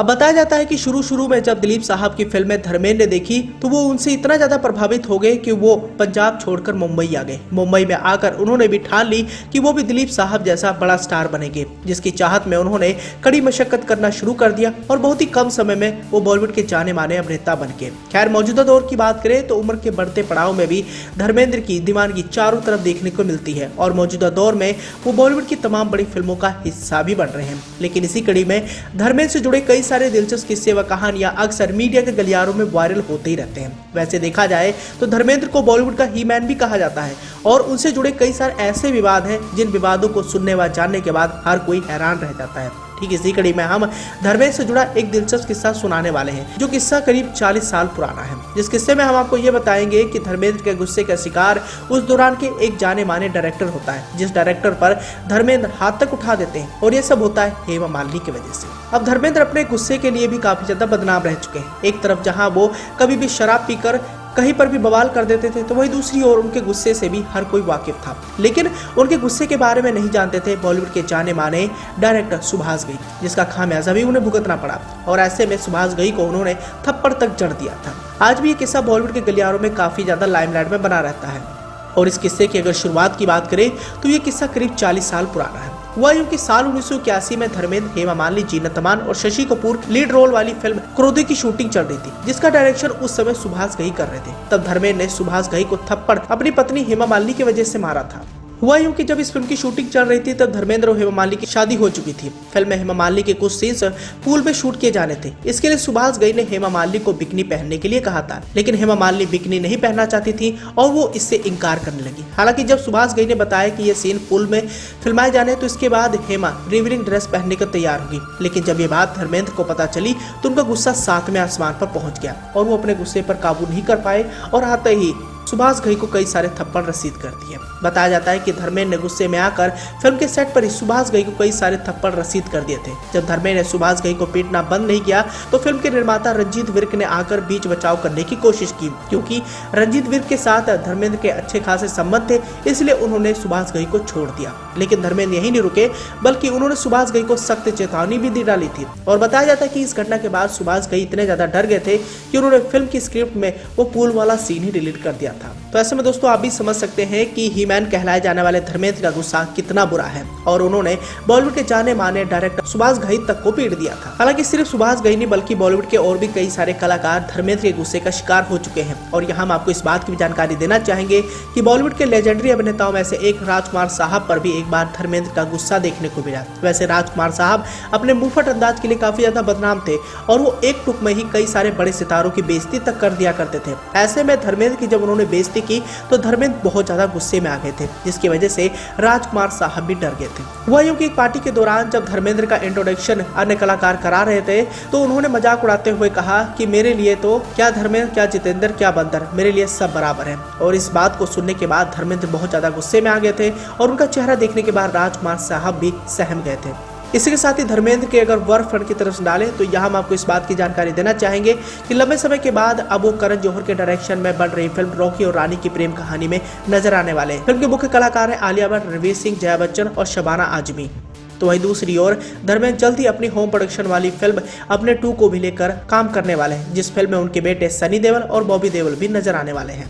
अब बताया जाता है कि शुरू में जब दिलीप साहब की फिल्में धर्मेंद्र ने देखी तो वो उनसे इतना ज्यादा प्रभावित हो गए कि वो पंजाब छोड़कर मुंबई आ गए। मुंबई में आकर उन्होंने भी ठान ली कि वो भी दिलीप साहब जैसा बड़ा स्टार बनेंगे, जिसकी चाहत में उन्होंने कड़ी मशक्कत करना शुरू कर दिया और बहुत ही कम समय में वो बॉलीवुड के जाने माने अभिनेता बन गए। खैर, मौजूदा दौर की बात करें तो उम्र के बढ़ते पड़ाव में भी धर्मेंद्र की दीवानगी चारों तरफ देखने को मिलती है और मौजूदा दौर में वो बॉलीवुड की तमाम बड़ी फिल्मों का हिस्सा भी बन रहे हैं। लेकिन इसी कड़ी में धर्मेंद्र से जुड़े कई सारे दिलचस्प किस्से व कहानियां अक्सर मीडिया के गलियारों में वायरल होते ही रहते हैं। वैसे देखा जाए तो धर्मेंद्र को बॉलीवुड का ही मैन भी कहा जाता है और उनसे जुड़े कई सारे ऐसे विवाद हैं जिन विवादों को सुनने व जानने के बाद हर कोई हैरान रह जाता है। ठीक इसी कड़ी में हम धर्मेंद्र से जुड़ा एक दिलचस्प किस्सा सुनाने वाले हैं, जो किस्सा करीब 40 साल पुराना है। जिस किस्से में हम आपको ये बताएंगे कि धर्मेंद्र के गुस्से का शिकार उस दौरान के एक जाने माने डायरेक्टर होता है, जिस डायरेक्टर पर धर्मेंद्र हाथ तक उठा देते हैं और ये सब होता है हेमा मालिनी की वजह से। अब धर्मेंद्र अपने गुस्से के लिए भी काफी ज्यादा बदनाम रह चुके हैं। एक तरफ जहाँ वो कभी भी शराब पीकर कहीं पर भी बवाल कर देते थे, तो वही दूसरी ओर उनके गुस्से से भी हर कोई वाकिफ था। लेकिन उनके गुस्से के बारे में नहीं जानते थे बॉलीवुड के जाने माने डायरेक्टर सुभाष घई, जिसका खामियाजा भी उन्हें भुगतना पड़ा और ऐसे में सुभाष घई को उन्होंने थप्पड़ तक जड़ दिया था। आज भी ये किस्सा बॉलीवुड के गलियारों में काफी ज्यादा लाइमलाइट में बना रहता है और इस किस्से की अगर शुरुआत की बात करें तो ये किस्सा करीब 40 साल पुराना है। हुआ यूं कि साल 1981 में धर्मेंद्र, हेमा मालिनी, जीनत अमान और शशि कपूर लीड रोल वाली फिल्म क्रोधी की शूटिंग चल रही थी, जिसका डायरेक्शन उस समय सुभाष घई कर रहे थे। तब धर्मेंद्र ने सुभाष घई को थप्पड़ अपनी पत्नी हेमा मालिनी की वजह से मारा था। हुआ यूं कि जब इस फिल्म की शूटिंग चल रही थी तब धर्मेंद्र और हेमा मालिनी की शादी हो चुकी थी। फिल्म में हेमा मालिनी के कुछ सीन्स पूल में शूट किए जाने थे। इसके लिए सुभाष घई ने हेमा मालिनी को बिकनी पहनने के लिए कहा था, लेकिन हेमा मालिनी बिकनी नहीं पहनना चाहती थी और वो इससे इनकार करने लगी। हालांकि जब सुभाष घई ने बताया कि ये सीन पूल में फिल्माए जाने तो इसके बाद हेमा रिवीलिंग ड्रेस पहनने को तैयार होगी। लेकिन जब ये बात धर्मेंद्र को पता चली तो उनका गुस्सा 7वें आसमान पर पहुंच गया और वो अपने गुस्से पर काबू नहीं कर पाए और आते ही सुभाष घई को कई सारे थप्पड़ रसीद कर दिए। बताया जाता है कि धर्मेंद्र ने गुस्से में आकर फिल्म के सेट पर ही सुभाष घई को कई सारे थप्पड़ रसीद कर दिए थे। जब धर्मेंद्र ने सुभाष घई को पीटना बंद नहीं किया तो फिल्म के निर्माता रंजीत विर्क ने आकर बीच बचाव करने की कोशिश की, क्योंकि रंजीत विर्क के साथ धर्मेंद्र के अच्छे खासे संबंध थे, इसलिए उन्होंने सुभाष घई को छोड़ दिया। लेकिन धर्मेंद्र यही नहीं रुके, बल्कि उन्होंने सुभाष घई को सख्त चेतावनी भी दी डाली थी और बताया जाता है कि इस घटना के बाद सुभाष घई इतने ज्यादा डर गए थे कि उन्होंने फिल्म की स्क्रिप्ट में वो पूल वाला सीन ही डिलीट कर दिया था। तो ऐसे में दोस्तों आप भी समझ सकते हैं कि ही मैन कहलाए जाने वाले धर्मेंद्र का गुस्सा कितना बुरा है और उन्होंने बॉलीवुड के जाने माने डायरेक्टर सुभाष घई तक को पीट दिया था। हालांकि सिर्फ सुभाष घई नहीं बल्कि बॉलीवुड के और भी कई सारे कलाकार धर्मेंद्र के गुस्से का शिकार हो चुके हैं। और यहाँ हम आपको इस बात की भी जानकारी देना चाहेंगे कि बॉलीवुड के लेजेंडरी अभिनेताओं में से एक राजकुमार साहब पर भी एक बार धर्मेंद्र का गुस्सा देखने को मिला। वैसे राजकुमार साहब अपने मुंहफट अंदाज के लिए काफी ज्यादा बदनाम थे और वो एक टुक में ही कई सारे बड़े सितारों की बेइज्जती तक कर दिया करते थे। ऐसे में धर्मेंद्र की जब उन्होंने बेइज्जती की तो धर्मेंद्र बहुत ज्यादा गुस्से में आ गए थे, जिसकी वजह से राजकुमार साहब भी डर गए थे। हुआ यूं कि एक पार्टी के दौरान जब धर्मेंद्र का इंट्रोडक्शन अन्य कलाकार करा रहे थे तो उन्होंने मजाक उड़ाते हुए कहा कि मेरे लिए तो क्या धर्मेंद्र, क्या जितेंद्र, क्या बंदर, मेरे लिए सब बराबर है। और इस बात को सुनने के बाद धर्मेंद्र बहुत ज्यादा गुस्से में आ गए थे और उनका चेहरा देखने के बाद राजकुमार साहब भी सहम गए थे। इसी के साथ ही धर्मेंद्र के अगर वर्क फ्रंट की तरफ से डालें तो यहाँ हम आपको इस बात की जानकारी देना चाहेंगे कि लंबे समय के बाद अब वो करण जौहर के डायरेक्शन में बन रही फिल्म रॉकी और रानी की प्रेम कहानी में नजर आने वाले हैं। फिल्म के मुख्य कलाकार हैं आलिया भट्ट, रणवीर सिंह, जया बच्चन और शबाना आजमी। तो वहीं दूसरी ओर धर्मेंद्र जल्द ही अपनी होम प्रोडक्शन वाली फिल्म अपने 2 को भी लेकर काम करने वाले हैं, जिस फिल्म में उनके बेटे सनी देओल और बॉबी देओल भी नजर आने वाले हैं।